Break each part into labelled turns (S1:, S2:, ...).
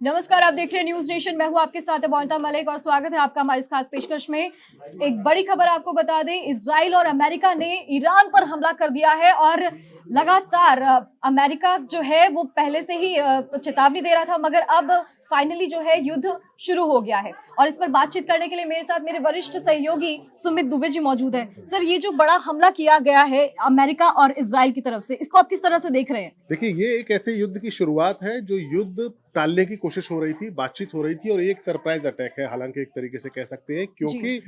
S1: नमस्कार, आप देख रहे हैं न्यूज नेशन। मैं हूं आपके साथ मोनिता मलिक और स्वागत है आपका हमारी इस खास पेशकश में। एक बड़ी खबर आपको बता दें, इजराइल और अमेरिका ने ईरान पर हमला कर दिया है और लगातार अमेरिका जो है वो पहले से ही चेतावनी दे रहा था, मगर अब फाइनली जो है युद्ध शुरू हो गया है। और इस पर बातचीत करने के लिए मेरे साथ मेरे वरिष्ठ सहयोगी सुमित दुबे जी मौजूद हैं। सर, ये जो बड़ा हमला किया गया है अमेरिका और इजराइल की तरफ से, इसको आप किस तरह से देख रहे हैं?
S2: देखिए, ये एक ऐसे युद्ध की शुरुआत है जो युद्ध टालने की कोशिश हो रही थी, बातचीत हो रही थी, और ये एक सरप्राइज अटैक है। हालांकि एक तरीके से कह सकते हैं, क्योंकि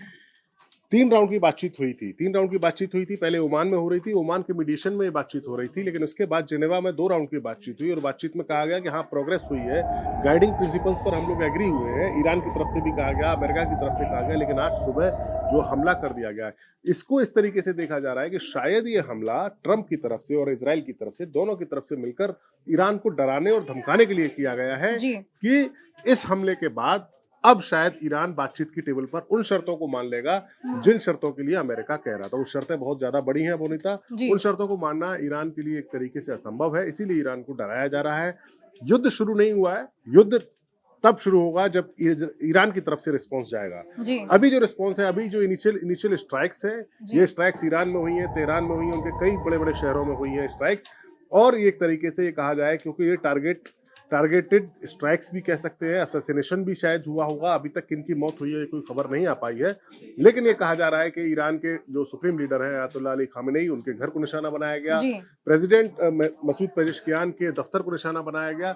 S2: 3 राउंड की बातचीत हुई थी। 3 राउंड की बातचीत हुई थी। पहले ओमान में हो रही थी, ओमान के मीडिएशन में ये बातचीत हो रही थी, लेकिन उसके बाद जिनेवा में 2 राउंड की बातचीत हुई और बातचीत में कहा गया कि हाँ, प्रोग्रेस हुई है, गाइडिंग प्रिंसिपल्स पर हम लोग एग्री हुए हैं। ईरान की तरफ से भी कहा गया, अमेरिका की तरफ से कहा गया, लेकिन आज सुबह जो हमला कर दिया गया है, इसको इस तरीके से देखा जा रहा है कि शायद ये हमला ट्रंप की तरफ से और इजराइल की तरफ से, दोनों की तरफ से मिलकर ईरान को डराने और धमकाने के लिए किया गया है कि इस हमले के बाद अब शायद ईरान बातचीत की टेबल पर उन शर्तों को मान लेगा जिन शर्तों के लिए अमेरिका कह रहा था। वो शर्तें बहुत ज्यादा बड़ी हैं बोनीता। उन शर्तों को मानना ईरान के लिए एक तरीके से असंभव है, इसीलिए ईरान को डराया जा रहा है। युद्ध शुरू नहीं हुआ है, युद्ध तब शुरू होगा जब ईरान की तरफ से रिस्पांस जाएगा। अभी जो रिस्पांस है, अभी जो इनिशियल स्ट्राइक्स है, ये स्ट्राइक्स ईरान में हुई है, तेहरान में हुई है, उनके कई बड़े बड़े शहरों में हुई है स्ट्राइक्स। और एक तरीके से ये कहा जाए, क्योंकि ये टारगेटेड स्ट्राइक्स भी कह सकते हैं, असैसिनेशन भी शायद हुआ होगा। अभी तक किनकी मौत हुई है कोई खबर नहीं आ पाई है, लेकिन ये कहा जा रहा है कि ईरान के जो सुप्रीम लीडर हैं अयातुल्लाह अली खामेनेई, उनके घर को निशाना बनाया गया, प्रेसिडेंट मसूद पेजेश्कियान के दफ्तर को निशाना बनाया गया।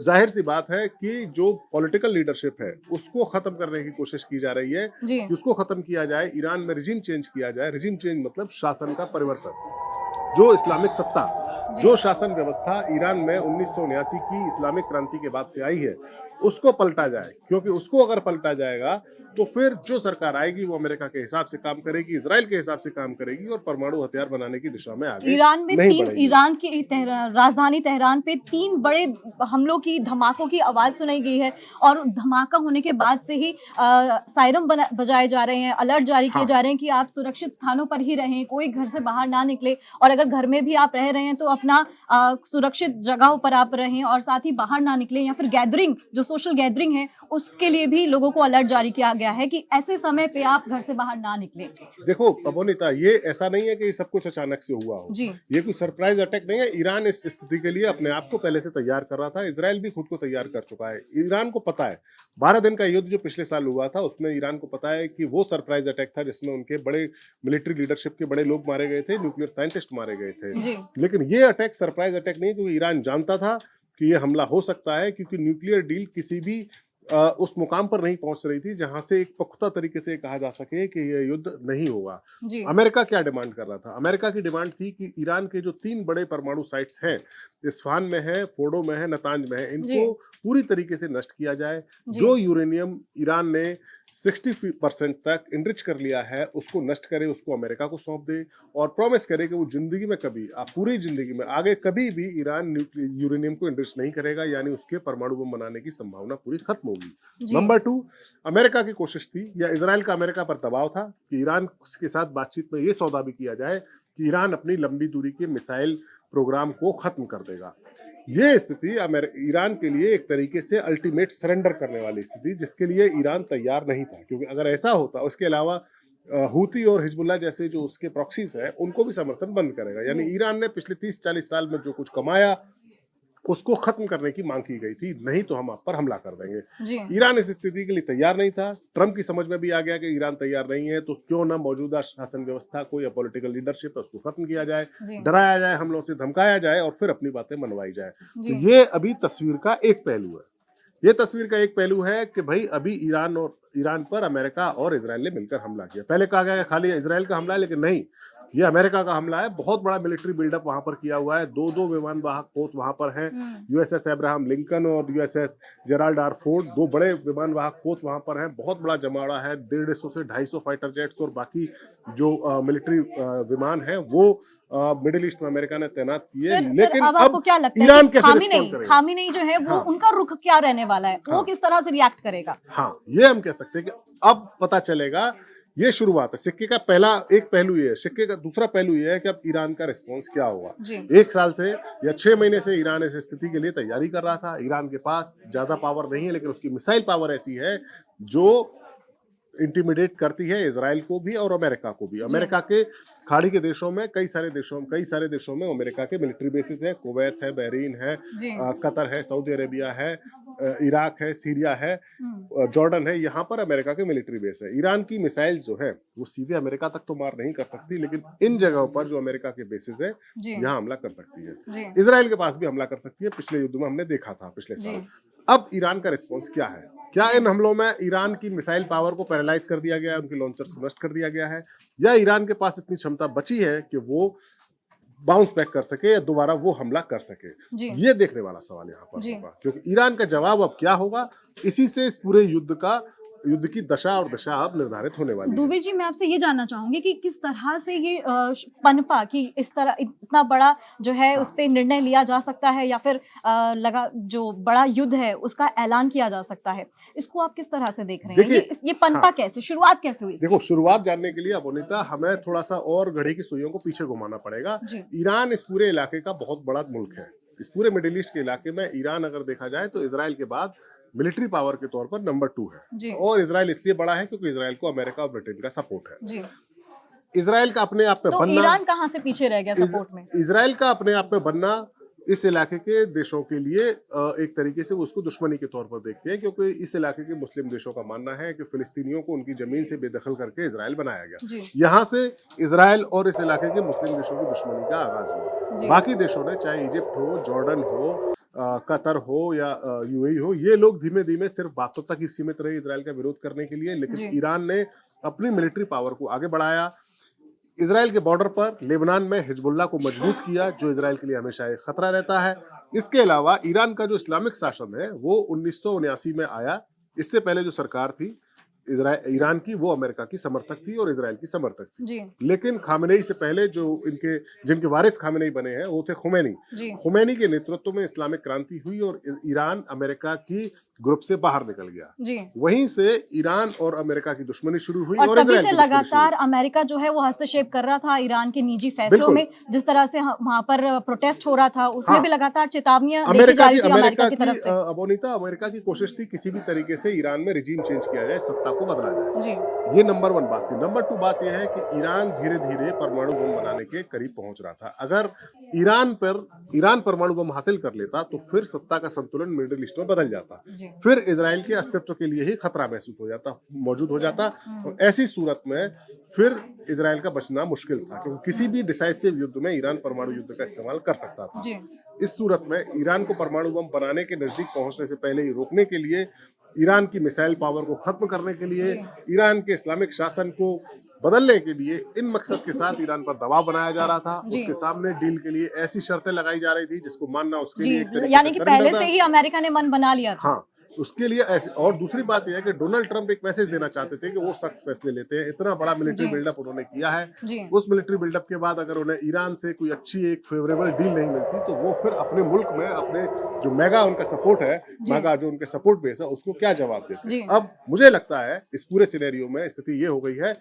S2: जाहिर सी बात है कि जो पॉलिटिकल लीडरशिप है उसको खत्म करने की कोशिश की जा रही है कि उसको खत्म किया जाए, ईरान में रिजीम चेंज किया जाए। रिजीम चेंज मतलब शासन का परिवर्तन। जो इस्लामिक सत्ता, जो शासन व्यवस्था ईरान में 1979 की इस्लामिक क्रांति के बाद से आई है, उसको पलटा जाए, क्योंकि उसको अगर पलटा जाएगा तो फिर जो सरकार आएगी वो अमेरिका के हिसाब से काम करेगी, इजराइल के हिसाब से काम करेगी और परमाणु हथियार बनाने की दिशा में आगे
S1: ईरान में ईरान की राजधानी तेहरान पे 3 बड़े हमलों की, धमाकों की आवाज सुनाई गई है और धमाका होने के बाद से ही सायरन बजाए जा रहे हैं, अलर्ट जारी किए जा रहे हैं कि आप सुरक्षित स्थानों पर ही रहें, कोई घर से बाहर ना निकले, और अगर घर में भी आप रह रहे हैं तो अपना सुरक्षित जगहों पर आप रहें और साथ ही बाहर ना निकले, या फिर गैदरिंग, जो सोशल गैदरिंग है उसके लिए भी लोगों को अलर्ट जारी किया गया है कि ऐसे समय पे आप घर से बाहर ना निकले।
S2: देखो अबोनीता, ये ऐसा नहीं है कि ये सब कुछ अचानक से हुआ हो। ये कोई सरप्राइज अटैक नहीं है। ईरान इस स्थिति के लिए अपने आप को पहले से तैयार कर रहा था, इजराइल भी खुद को तैयार कर चुका है। ईरान को पता है 12 दिन का युद्ध जो पिछले साल हुआ था, उसमें ईरान को पता है कि वो सरप्राइज अटैक था जिसमें उनके बड़े मिलिट्री लीडरशिप के बड़े लोग मारे गए थे, न्यूक्लियर साइंटिस्ट मारे गए थे। लेकिन ये अटैक सरप्राइज अटैक नहीं, क्योंकि ईरान जानता था कि ये हमला हो सकता है, क्योंकि न्यूक्लियर डील किसी भी उस मुकाम पर नहीं पहुंच रही थी जहां से एक पुख्ता तरीके से कहा जा सके कि यह युद्ध नहीं होगा। अमेरिका क्या डिमांड कर रहा था? अमेरिका की डिमांड थी कि ईरान के जो 3 बड़े परमाणु साइट्स हैं, इस्फहान में है, फोर्डो में है, नतांज में है, इनको पूरी तरीके से नष्ट किया जाए। जो यूरेनियम ईरान ने 60% तक इनरिच कर लिया है, उसको नष्ट करे, उसको अमेरिका को सौंप दे और प्रॉमिस करे कि वो जिंदगी में कभी, पूरी जिंदगी में आगे कभी भी ईरान यूरेनियम को इनरिच नहीं करेगा, यानी उसके परमाणु बम बनाने की संभावना पूरी खत्म होगी। नंबर 2, अमेरिका की कोशिश थी, या इजराइल का अमेरिका पर दबाव था कि ईरान के साथ बातचीत में ये सौदा भी किया जाए कि ईरान अपनी लंबी दूरी के मिसाइल प्रोग्राम को खत्म कर देगा। ये स्थिति ईरान के लिए एक तरीके से अल्टीमेट सरेंडर करने वाली स्थिति, जिसके लिए ईरान तैयार नहीं था, क्योंकि अगर ऐसा होता, उसके अलावा हूती और हिजबुल्लाह जैसे जो उसके प्रॉक्सीज हैं उनको भी समर्थन बंद करेगा। यानी ईरान ने पिछले 30-40 साल में जो कुछ कमाया उसको खत्म करने की मांग की गई थी, नहीं तो हम आप पर हमला कर देंगे। ईरान इस स्थिति के लिए तैयार नहीं था। ट्रंप की समझ में भी आ गया कि ईरान तैयार नहीं है, तो क्यों ना मौजूदा शासन व्यवस्था को या पॉलिटिकल लीडरशिप है उसको खत्म किया जाए, डराया जाए, हमलों से धमकाया जाए और फिर अपनी बातें मनवाई जाए। तो ये अभी तस्वीर का एक पहलू है। ये तस्वीर का एक पहलू है कि भाई अभी ईरान पर अमेरिका और इजराइल ने मिलकर हमला किया। पहले कहा गया खाली इजराइल का हमला है, लेकिन नहीं, ये अमेरिका का हमला है। बहुत बड़ा मिलिट्री बिल्डअप वहां पर किया हुआ है। 2 विमान वाहक पोत वहां पर हैं, यूएसएस अब्राहम लिंकन और यूएसएस जेराल्ड आर फोर्ड, 2 बड़े विमान वाहक पोत वहां पर हैं। बहुत बड़ा जमावड़ा है, 150 से 250 फाइटर जेट्स और बाकी जो मिलिट्री विमान है वो मिडिल ईस्ट में अमेरिका ने तैनात किए। लेकिन अब आपको क्या लगता
S1: ईरान कैसे खामेनेई जो है वो, उनका रुख क्या रहने वाला है? वो किस तरह से रिएक्ट करेगा?
S2: हाँ, ये हम कह सकते हैं कि अब पता चलेगा। ये शुरुआत है। सिक्के का पहला एक पहलू ये है। सिक्के का दूसरा पहलू ये है कि अब ईरान का रिस्पॉन्स क्या होगा। 1 साल से या 6 महीने से ईरान इस स्थिति के लिए तैयारी कर रहा था। ईरान के पास ज्यादा पावर नहीं है, लेकिन उसकी मिसाइल पावर ऐसी है जो इंटिमिडेट करती है इजराइल को भी और अमेरिका को भी। अमेरिका के खाड़ी के देशों में कई सारे देशों में अमेरिका के मिलिट्री बेसिस है। कुवैत है, बहरीन है, कतर है, सऊदी अरेबिया है, इराक है, सीरिया है, जॉर्डन है। यहाँ पर अमेरिका के मिलिट्री बेस है। ईरान की मिसाइल जो है वो सीधे अमेरिका तक तो मार नहीं कर सकती, लेकिन इन जगहों पर जो अमेरिका के बेसिस है यहाँ हमला कर सकती है। इजराइल के पास भी हमला कर सकती है। पिछले युद्ध में हमने देखा था पिछले साल। अब ईरान का रिस्पॉन्स क्या है? क्या इन हमलों में ईरान की मिसाइल पावर को पैरालाइज कर दिया गया है, उनके लॉन्चर्स को नष्ट कर दिया गया है, या ईरान के पास इतनी क्षमता बची है कि वो बाउंस बैक कर सके या दोबारा वो हमला कर सके? ये देखने वाला सवाल यहाँ पर होगा, क्योंकि ईरान का जवाब अब क्या होगा, इसी से इस पूरे युद्ध की दशा और दशा अब निर्धारित होने वाली है।
S1: दुबे जी, मैं आपसे ये जानना चाहूंगी कि किस तरह से ये पनपा कि इस तरह इतना बड़ा जो है उस पे निर्णय लिया जा सकता है, या फिर जो बड़ा युद्ध है उसका ऐलान किया जा सकता है, इसको आप किस तरह से देख रहे हैं? ये पनपा कैसे, शुरुआत कैसे हुई?
S2: देखो, शुरुआत जानने के लिए अबोनिता हमें थोड़ा सा और घड़ी की सुइयों को पीछे घुमाना पड़ेगा। ईरान इस पूरे इलाके का बहुत बड़ा मुल्क है। इस पूरे मिडिल ईस्ट के इलाके में ईरान अगर देखा जाए तो इजराइल के बाद मिलिट्री पावर के तौर पर नंबर 2 है। और इजराइल इसलिए बड़ा है क्योंकि इजराइल को अमेरिका और ब्रिटेन का सपोर्ट है। इजराइल का अपने आप में बनना,
S1: ईरान कहां से पीछे रह गया सपोर्ट में?
S2: इजराइल का अपने आप में बनना इस इलाके के देशों के लिए एक तरीके से वो उसको दुश्मनी के तौर पर देखते हैं, क्योंकि इस इलाके के मुस्लिम देशों का मानना है कि फिलिस्तीनियों को उनकी जमीन से बेदखल करके इजराइल बनाया गया। यहाँ से इजराइल और इस इलाके के मुस्लिम देशों की दुश्मनी का आगाज हुआ। बाकी देशों ने, चाहे इजिप्ट हो, जॉर्डन हो, कतर हो या यूएई हो, ये लोग धीमे धीमे सिर्फ बातों तक ही सीमित रहे इजराइल का विरोध करने के लिए, लेकिन ईरान ने अपनी मिलिट्री पावर को आगे बढ़ाया। इजराइल के बॉर्डर पर लेबनान में हिजबुल्लाह को मजबूत किया, जो इजराइल के लिए हमेशा एक खतरा रहता है। इसके अलावा ईरान का जो इस्लामिक शासन है वो 1979 में आया। इससे पहले जो सरकार थी ईरान की, वो अमेरिका की समर्थक थी और इजराइल की समर्थक थी। लेकिन खामेनेई से पहले जो जिनके वारिस खामेनेई बने हैं वो थे खुमैनी। खुमैनी के नेतृत्व में इस्लामिक क्रांति हुई और ईरान अमेरिका की ग्रुप से बाहर निकल गया। वहीं से ईरान और अमेरिका की दुश्मनी शुरू हुई और
S1: तभी से लगातार अमेरिका जो है वो हस्तक्षेप कर रहा था ईरान के निजी फैसलों में। जिस तरह से वहां पर प्रोटेस्ट हो रहा था, उसमें भी लगातार चेतावनियां दी जा रही थी अमेरिका की तरफ से।
S2: अबोनिता, अमेरिका की कोशिश थी किसी भी तरीके से ईरान में रिजीम चेंज किया जाए, सत्ता को बदला जाए। ये नंबर 1 बात थी। नंबर 2 बात यह है कि ईरान धीरे धीरे परमाणु बम बनाने के करीब पहुंच रहा था। अगर ईरान परमाणु बम हासिल कर लेता तो फिर सत्ता का संतुलन मिडिल ईस्ट में बदल जाता, फिर इजराइल के अस्तित्व के लिए ही खतरा मौजूद हो जाता। और ऐसी सूरत में फिर इजराइल का बचना मुश्किल था, क्योंकि किसी भी डिसाइसिव युद्ध में ईरान परमाणु युद्ध का इस्तेमाल कर सकता था। इस सूरत में ईरान को परमाणु बम बनाने के नजदीक पहुंचने से पहले ही रोकने के लिए, ईरान की मिसाइल पावर को खत्म करने के लिए, ईरान के इस्लामिक शासन को बदलने के लिए, इन मकसद के साथ ईरान पर दबाव बनाया जा रहा था। उसके सामने डील के लिए ऐसी शर्तें लगाई जा रही थी जिसको मानना उसके लिए एक तरीके
S1: यानी कि पहले से ही अमेरिका ने मन बना लिया था।
S2: हाँ, उसके लिए ऐसे। और दूसरी बात यह है कि डोनाल्ड ट्रंप एक मैसेज देना चाहते थे कि वो सख्त फैसले लेते हैं। इतना बड़ा मिलिट्री बिल्डअप उन्होंने किया है, उस मिलिट्री बिल्डअप के बाद अगर उन्हें ईरान से कोई अच्छी एक फेवरेबल डील नहीं मिलती तो वो फिर अपने मुल्क में, अपने जो मेगा उनका सपोर्ट है, मेगा जो उनके सपोर्ट बेस है, उसको क्या जवाब देते। अब मुझे लगता है इस पूरे सिनेरियो में स्थिति ये हो गई है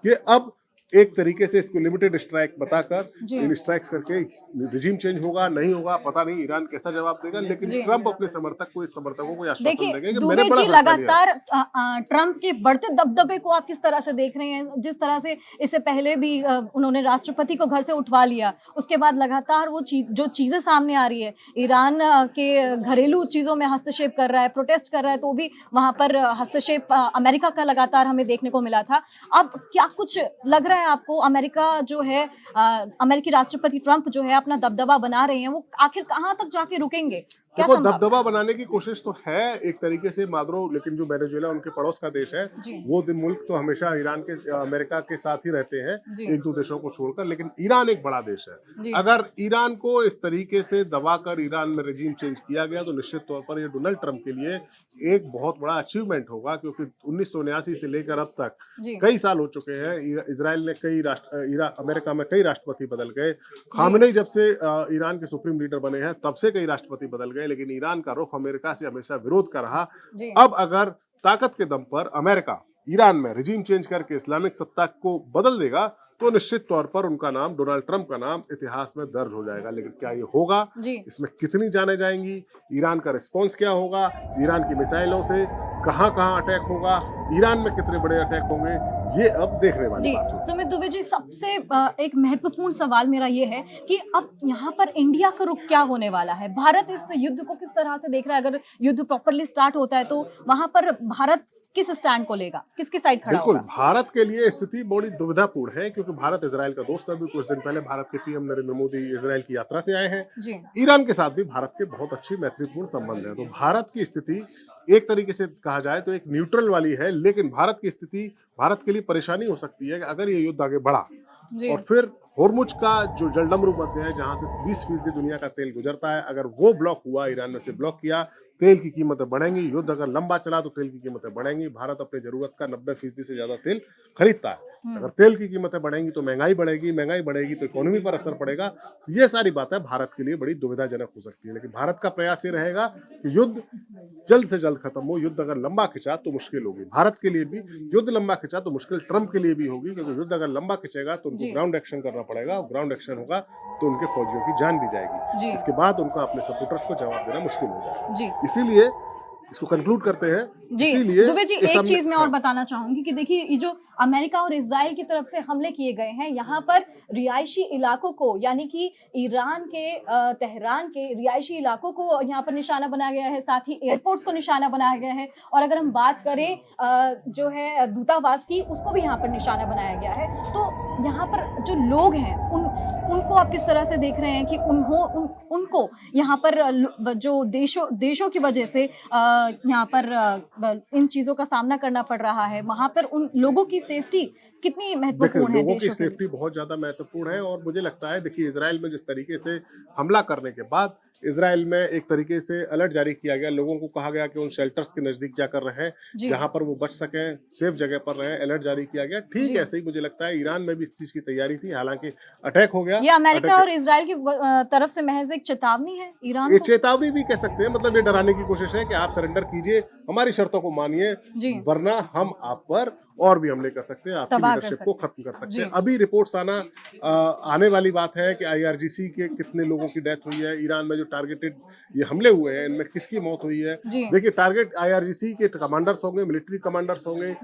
S2: कि अब एक तरीके से इसको लिमिटेड स्ट्राइक बताकर, इन स्ट्राइक्स करके रिजीम चेंज होगा नहीं होगा पता नहीं, ईरान कैसा जवाब देगा, लेकिन ट्रंप अपने समर्थकों को आश्वासन देंगे कि मैंने बड़ा
S1: लगातार ट्रंप के बढ़ते दबदबे को आप किस तरह से देख रहे हैं? जिस तरह से इससे पहले भी उन्होंने राष्ट्रपति को घर से उठवा लिया, उसके बाद लगातार वो जो चीजें सामने आ रही है, ईरान के घरेलू चीजों में हस्तक्षेप कर रहा है, प्रोटेस्ट कर रहा है, तो भी वहां पर हस्तक्षेप अमेरिका का लगातार हमें देखने को मिला था। अब क्या कुछ लग रहा है आपको, अमेरिका जो है, अमेरिकी राष्ट्रपति ट्रंप जो है अपना दबदबा बना रहे हैं, वो आखिर कहां तक जाके रुकेंगे?
S2: देखो, दबदबा बनाने की कोशिश तो है एक तरीके से माद्रो, लेकिन जो वेनेजुएला उनके पड़ोस का देश है, वो मुल्क तो हमेशा अमेरिका के साथ ही रहते हैं, एक दो देशों को छोड़कर। लेकिन ईरान एक बड़ा देश है। अगर ईरान को इस तरीके से दबाकर ईरान में रेजिम चेंज किया गया तो निश्चित तौर पर ये डोनाल्ड ट्रंप के लिए एक बहुत बड़ा अचीवमेंट होगा, क्योंकि 1979 से लेकर अब तक कई साल हो चुके हैं। इजराइल ने अमेरिका में कई राष्ट्रपति बदल गए। खामेनेई जब से ईरान के सुप्रीम लीडर बने हैं तब से कई राष्ट्रपति बदल गए, लेकिन ईरान का रुख अमेरिका से हमेशा विरोध का रहा। अब अगर ताकत के दम पर अमेरिका ईरान में रिजीम चेंज करके इस्लामिक सत्ता को बदल देगा तो निश्चित तौर पर उनका नाम, डोनाल्ड ट्रंप का नाम इतिहास में दर्ज हो जाएगा। लेकिन क्या ये होगा? इसमें कितनी जाने जाएंगी? ईरान का रिस्पॉन्स क्या होगा? ईरान की मिसाइलों से कहां कहां अटैक होगा? ईरान में कितने बड़े अटैक होंगे? ये अब देखने वाली बात है।
S1: सुमित दुबे जी, सबसे एक महत्वपूर्ण सवाल मेरा ये है कि अब यहाँ पर इंडिया का रुख क्या होने वाला है? भारत इस युद्ध को किस तरह से देख रहा है? अगर युद्ध प्रॉपरली स्टार्ट होता है तो वहां पर भारत किस स्टैंड को लेगा, किसकी साइड खड़ा होगा?
S2: बिल्कुल, भारत के लिए स्थिति बड़ी दुविधापूर्ण है क्योंकि भारत इजराइल का दोस्त है। अभी कुछ दिन पहले भारत के पीएम नरेंद्र मोदी इजराइल की यात्रा से आए हैं। ईरान के साथ भी भारत के बहुत अच्छी मैत्रीपूर्ण संबंध है। तो भारत की स्थिति एक तरीके से कहा जाए तो एक न्यूट्रल वाली है, लेकिन भारत की स्थिति, भारत के लिए परेशानी हो सकती है कि अगर ये युद्ध आगे बढ़ा और फिर होर्मुज का जो जलडमरू मध्य है जहां से 20% दुनिया का तेल गुजरता है, अगर वो ब्लॉक हुआ, ईरान ने से ब्लॉक किया, तेल की कीमतें बढ़ेंगी। युद्ध अगर लंबा चला तो तेल की कीमतें बढ़ेंगी। भारत अपनी जरूरत का 90% से ज्यादा तेल खरीदता है। अगर तेल की कीमतें बढ़ेंगी तो महंगाई बढ़ेगी, महंगाई बढ़ेगी तो इकोनॉमी पर असर पड़ेगा। ये सारी बातें भारत के लिए बड़ी दुविधाजनक हो सकती है। लेकिन भारत का प्रयास ये रहेगा कि युद्ध जल्द से जल्द खत्म हो। युद्ध अगर लंबा खिंचा तो मुश्किल होगी भारत के लिए भी, युद्ध लंबा खिंचा तो मुश्किल ट्रंप के लिए भी होगी, क्योंकि युद्ध अगर लंबा खिंचेगा तो उनको ग्राउंड एक्शन करना पड़ेगा, और ग्राउंड एक्शन होगा तो उनके फौजियों की जान भी जाएगी। इसके बाद उनका अपने सपोर्टर्स को जवाब देना मुश्किल हो जाएगा। इसीलिए इसको कंक्लूड करते हैं। इसीलिए
S1: दुबे जी, एक चीज मैं और बताना चाहूंगी कि देखिए, ये जो अमेरिका और इजराइल की तरफ से हमले किए गए हैं, यहाँ पर रिहायशी इलाकों को, यानी कि ईरान के तेहरान के रिहायशी इलाकों को यहाँ पर निशाना बनाया गया है, साथ ही एयरपोर्ट्स को निशाना बनाया गया है। और अगर हम बात करें जो है दूतावास की, उसको भी यहाँ पर निशाना बनाया गया है। तो यहाँ पर जो लोग हैं उनको आप किस तरह से देख रहे हैं कि उनको यहाँ पर जो देशों की वजह से यहाँ पर इन चीजों का सामना करना पड़ रहा है, वहां पर उन लोगों की सेफ्टी कितनी महत्वपूर्ण है?
S2: लोगों की सेफ्टी बहुत ज्यादा महत्वपूर्ण है। और मुझे लगता है, देखिए, इजराइल में जिस तरीके से हमला करने के बाद इजराइल में एक तरीके से अलर्ट जारी किया गया, लोगों को कहा गया कि उन शेल्टर्स के नजदीक जाकर रहें जहां पर वो बच सकें, सेफ जगह पर रहें, अलर्ट जारी किया गया। ठीक ऐसे ही मुझे लगता है ईरान में भी इस चीज की तैयारी थी, हालांकि अटैक हो गया।
S1: ये अमेरिका और इजराइल की तरफ से महज एक चेतावनी है ईरान
S2: ये चेतावनी भी कह सकते हैं, मतलब ये डराने की कोशिश है कि आप सरेंडर कीजिए, हमारी शर्तों को मानिए, वरना हम आप पर और भी हमले कर सकते हैं, आपकी लीडरशिप को खत्म कर सकते हैं। अभी रिपोर्ट्स आने वाली बात है कि IRGC के कितने लोगों की डेथ हुई है, ईरान में जो टारगेटेड ये हमले हुए हैं इनमें किसकी मौत हुई है। देखिए, टारगेट IRGC के कमांडर्स होंगे, मिलिट्री कमांडर्स होंगे,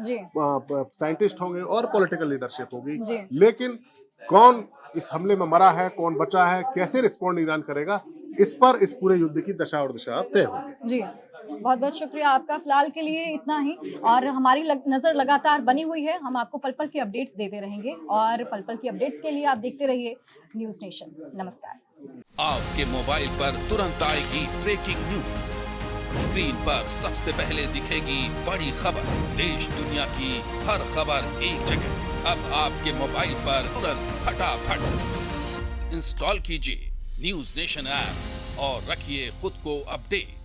S2: साइंटिस्ट होंगे और पॉलिटिकल लीडरशिप होगी। लेकिन कौन इस हमले में मरा है, कौन बचा है, कैसे रिस्पॉन्ड ईरान करेगा, इस पर इस पूरे युद्ध की दशा और दिशा तय होगी।
S1: बहुत बहुत शुक्रिया आपका। फिलहाल के लिए इतना ही, और हमारी नजर लगातार बनी हुई है, हम आपको पल पल की अपडेट्स देते रहेंगे, और पल पल की अपडेट्स के लिए आप देखते रहिए न्यूज नेशन। नमस्कार।
S3: आपके मोबाइल पर तुरंत आएगी ब्रेकिंग न्यूज, स्क्रीन पर सबसे पहले दिखेगी बड़ी खबर, देश दुनिया की हर खबर एक जगह। अब आपके मोबाइल पर तुरंत फटाफट इंस्टॉल कीजिए न्यूज नेशन ऐप और रखिए खुद को अपडेट।